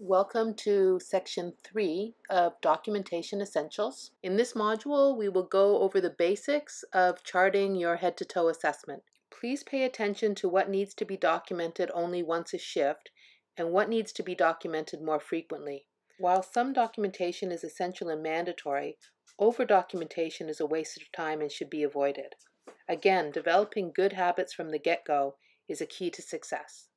Welcome to Section 3 of Documentation Essentials. In this module, we will go over the basics of charting your head-to-toe assessment. Please pay attention to what needs to be documented only once a shift and what needs to be documented more frequently. While some documentation is essential and mandatory, over-documentation is a waste of time and should be avoided. Again, developing good habits from the get-go is a key to success.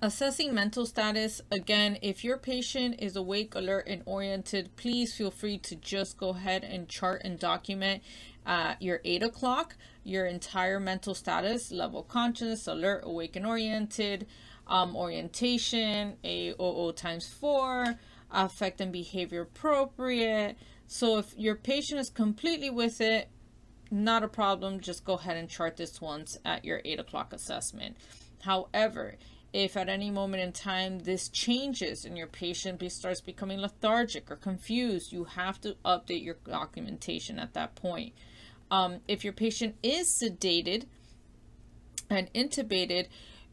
Assessing mental status. Again, if your patient is awake, alert, and oriented, please feel free to just go ahead and chart and document your 8 o'clock, your entire mental status, level conscious, alert, awake, and oriented, orientation, AOO times 4, affect and behavior appropriate. So if your patient is completely with it, not a problem, just go ahead and chart this once at your 8 o'clock assessment. However, if at any moment in time this changes and your patient starts becoming lethargic or confused, you have to update your documentation at that point. If your patient is sedated and intubated,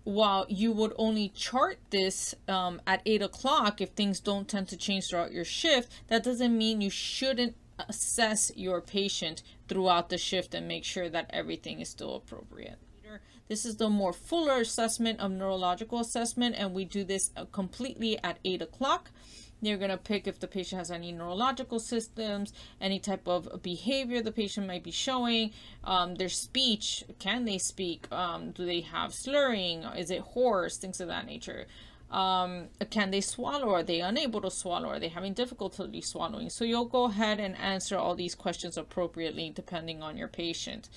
while you would only chart this at 8 o'clock, if things don't tend to change throughout your shift, that doesn't mean you shouldn't assess your patient throughout the shift and make sure that everything is still appropriate. This is the more fuller assessment of neurological assessment, and we do this completely at 8 o'clock. You're going to pick if the patient has any neurological systems, any type of behavior the patient might be showing, their speech, can they speak, do they have slurring, is it hoarse, things of that nature. Can they swallow? Are they unable to swallow? Are they having difficulty swallowing? So you'll go ahead and answer all these questions appropriately depending on your patient.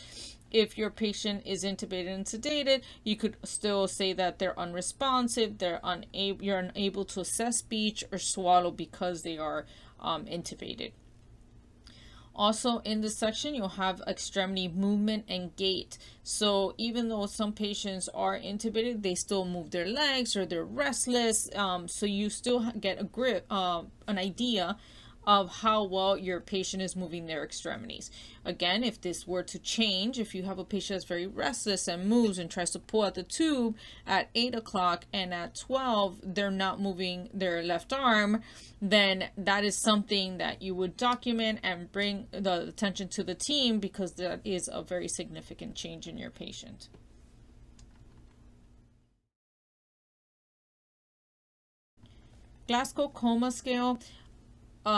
If your patient is intubated and sedated, you could still say that they're unresponsive, you're unable to assess speech or swallow because they are intubated. Also in this section, you'll have extremity movement and gait. So even though some patients are intubated, they still move their legs or they're restless. So you still get a grip, an idea of how well your patient is moving their extremities. Again, if this were to change, if you have a patient that's very restless and moves and tries to pull out the tube at 8 o'clock and at 12 they're not moving their left arm, then that is something that you would document and bring the attention to the team, because that is a very significant change in your patient. Glasgow Coma Scale.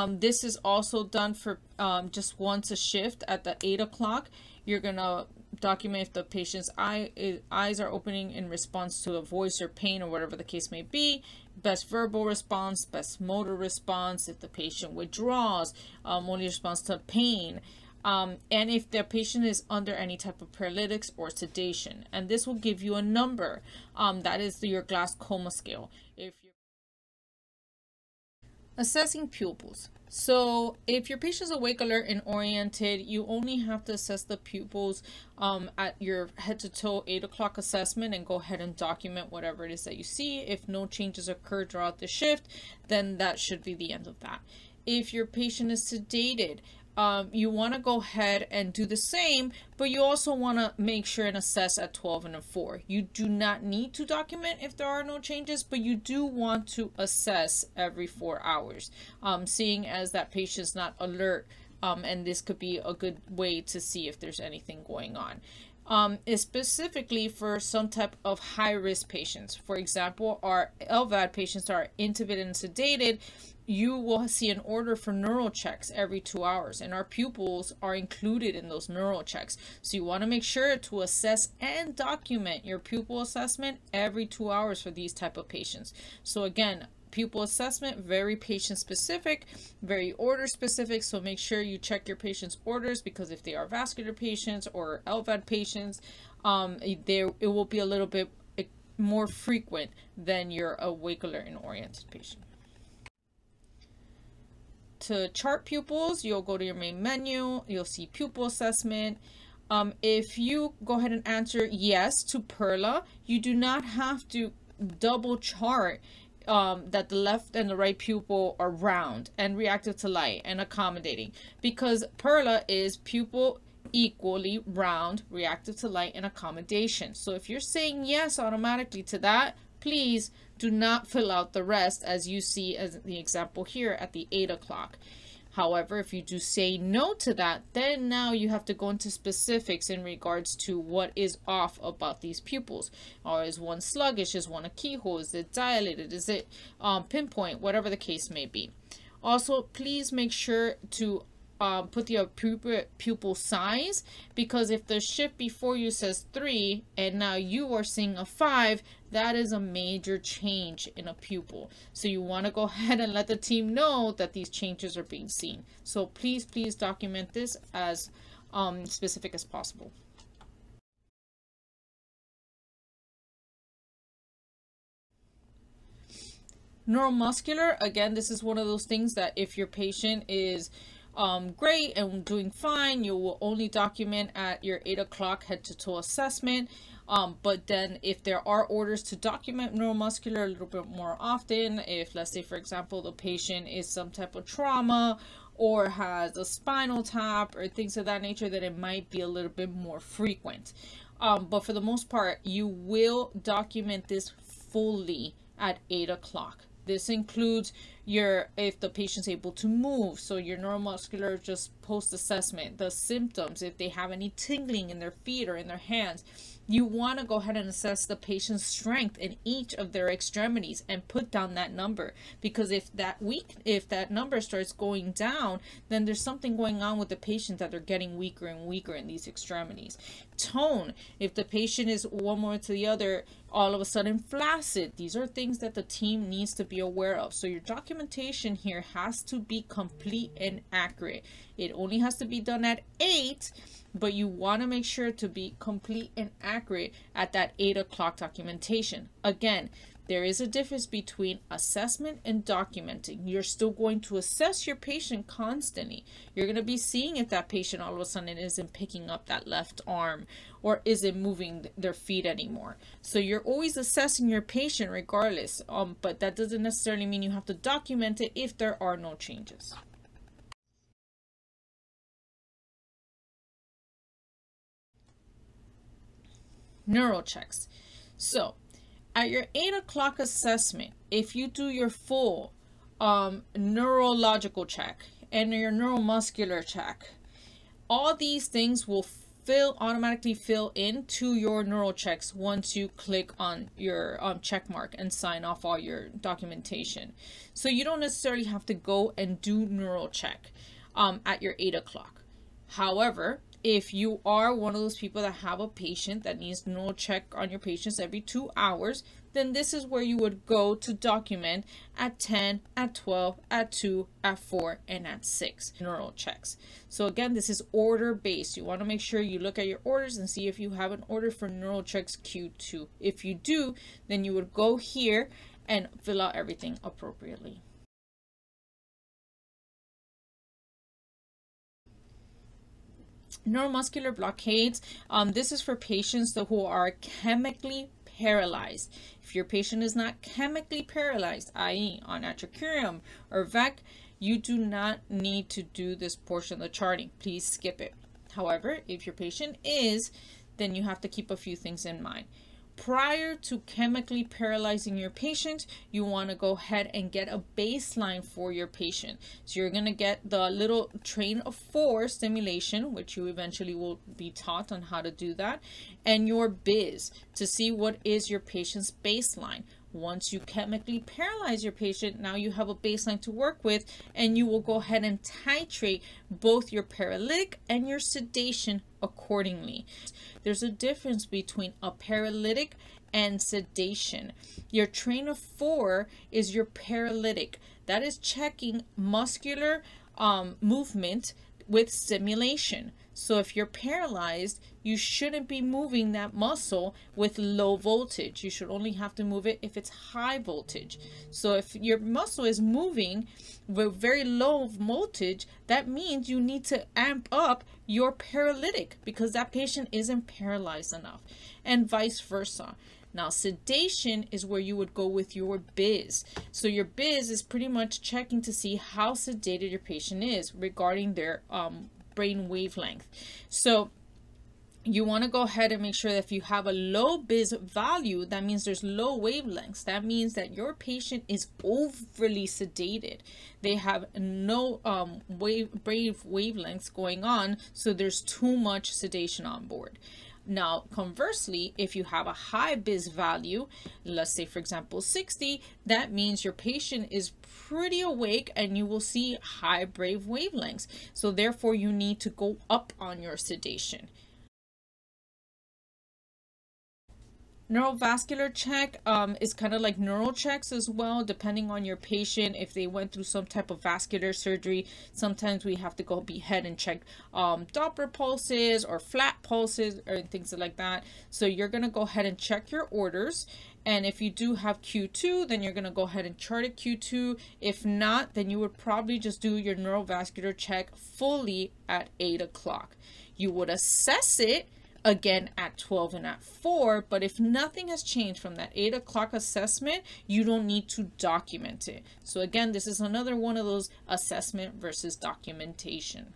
This is also done for just once a shift at the 8 o'clock. You're going to document if the patient's eyes are opening in response to a voice or pain or whatever the case may be, best verbal response, best motor response, if the patient withdraws, only responds to pain, and if the patient is under any type of paralytics or sedation. And this will give you a number. That is your Glasgow Coma Scale. If you're assessing pupils. So if your patient's awake, alert, and oriented, you only have to assess the pupils at your head-to-toe 8 o'clock assessment and go ahead and document whatever it is that you see. If no changes occur throughout the shift, then that should be the end of that. If your patient is sedated, you want to go ahead and do the same, but you also want to make sure and assess at 12 and at 4. You do not need to document if there are no changes, but you do want to assess every 4 hours, seeing as that patient's not alert, and this could be a good way to see if there's anything going on. Specifically for some type of high-risk patients. For example, our LVAD patients are intubated and sedated. You will see an order for neural checks every 2 hours, and our pupils are included in those neural checks. So you want to make sure to assess and document your pupil assessment every 2 hours for these type of patients. So again, pupil assessment, very patient specific, very order specific. So make sure you check your patient's orders, because if they are vascular patients or LVAD patients, it will be a little bit more frequent than your awake, alert, and oriented patient. To chart pupils, you'll go to your main menu, you'll see pupil assessment. If you go ahead and answer yes to PERLA, you do not have to double chart that the left and the right pupil are round and reactive to light and accommodating, because PERLA is pupil equally round, reactive to light, and accommodation. So if you're saying yes automatically to that, please do not fill out the rest as you see as the example here at the 8 o'clock. However, if you do say no to that, then now you have to go into specifics in regards to what is off about these pupils. Or is one sluggish? Is one a keyhole? Is it dilated? Is it pinpoint? Whatever the case may be. Also, please make sure to put the appropriate pupil size, because if the shift before you says 3 and now you are seeing a 5, that is a major change in a pupil. So you want to go ahead and let the team know that these changes are being seen. So please document this as specific as possible. Neuromuscular, again, this is one of those things that if your patient is great and doing fine, you will only document at your 8 o'clock head to toe assessment. But then if there are orders to document neuromuscular a little bit more often, if let's say for example the patient is some type of trauma or has a spinal tap or things of that nature, that it might be a little bit more frequent. But for the most part, you will document this fully at 8 o'clock. This includes if the patient's able to move, so your neuromuscular just post-assessment, the symptoms, if they have any tingling in their feet or in their hands. You want to go ahead and assess the patient's strength in each of their extremities and put down that number, because if that number starts going down, then there's something going on with the patient, that they're getting weaker and weaker in these extremities. Tone, if the patient is one more to the other, all of a sudden flaccid, these are things that the team needs to be aware of. So your documentation here has to be complete and accurate. It only has to be done at 8, but you want to make sure to be complete and accurate at that 8 o'clock documentation. Again, there is a difference between assessment and documenting. You're still going to assess your patient constantly. You're going to be seeing if that patient all of a sudden isn't picking up that left arm or isn't moving their feet anymore. So you're always assessing your patient regardless, but that doesn't necessarily mean you have to document it if there are no changes. Neuro checks. So at your 8 o'clock assessment, if you do your full neurological check and your neuromuscular check, all these things will automatically fill into your neural checks once you click on your check mark and sign off all your documentation. So you don't necessarily have to go and do neural check at your 8 o'clock. However, if you are one of those people that have a patient that needs neural check on your patients every 2 hours, then this is where you would go to document at 10, at 12, at 2, at 4, and at 6 neural checks. So again, this is order based. You want to make sure you look at your orders and see if you have an order for neural checks Q2. If you do, then you would go here and fill out everything appropriately. Neuromuscular blockades. This is for patients who are chemically paralyzed. If your patient is not chemically paralyzed, i.e. on atracurium or VEC, you do not need to do this portion of the charting. Please skip it. However, if your patient is, then you have to keep a few things in mind. Prior to chemically paralyzing your patient, you want to go ahead and get a baseline for your patient. So you're going to get the little train of 4 stimulation, which you eventually will be taught on how to do that, and your BIS to see what is your patient's baseline. Once you chemically paralyze your patient, now you have a baseline to work with, and you will go ahead and titrate both your paralytic and your sedation accordingly. There's a difference between a paralytic and sedation. Your train of 4 is your paralytic. That is checking muscular movement with stimulation. So if you're paralyzed, you shouldn't be moving that muscle with low voltage. You should only have to move it if it's high voltage. So if your muscle is moving with very low voltage, that means you need to amp up your paralytic because that patient isn't paralyzed enough, and vice versa. Now, sedation is where you would go with your BIS. So your BIS is pretty much checking to see how sedated your patient is regarding their brain wavelength. So You want to go ahead and make sure that if you have a low BIS value, that means there's low wavelengths. That means that your patient is overly sedated. They have no brave wavelengths going on, so there's too much sedation on board. Now, conversely, if you have a high BIS value, let's say, for example, 60, that means your patient is pretty awake and you will see high brave wavelengths. So therefore, you need to go up on your sedation. Neurovascular check is kind of like neural checks as well, depending on your patient. If they went through some type of vascular surgery, sometimes we have to go ahead and check Doppler pulses or flat pulses or things like that. So you're going to go ahead and check your orders. And if you do have Q2, then you're going to go ahead and chart it Q2. If not, then you would probably just do your neurovascular check fully at 8 o'clock. You would assess it again at 12 and at 4, but if nothing has changed from that 8 o'clock assessment, you don't need to document it. So again, this is another one of those assessment versus documentation.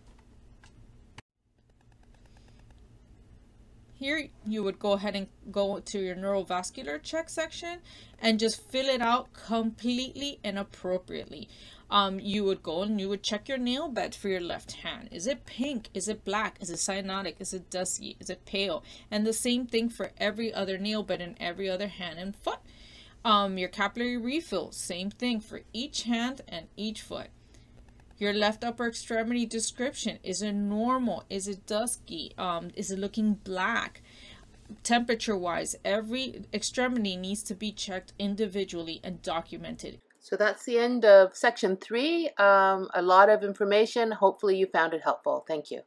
Here, you would go ahead and go to your neurovascular check section and just fill it out completely and appropriately. You would go and you would check your nail bed for your left hand. Is it pink? Is it black? Is it cyanotic? Is it dusky? Is it pale? And the same thing for every other nail bed and every other hand and foot. Your capillary refill, same thing for each hand and each foot. Your left upper extremity description, is it normal? Is it dusky? Is it looking black? Temperature wise, every extremity needs to be checked individually and documented. So that's the end of section 3. A lot of information. Hopefully you found it helpful. Thank you.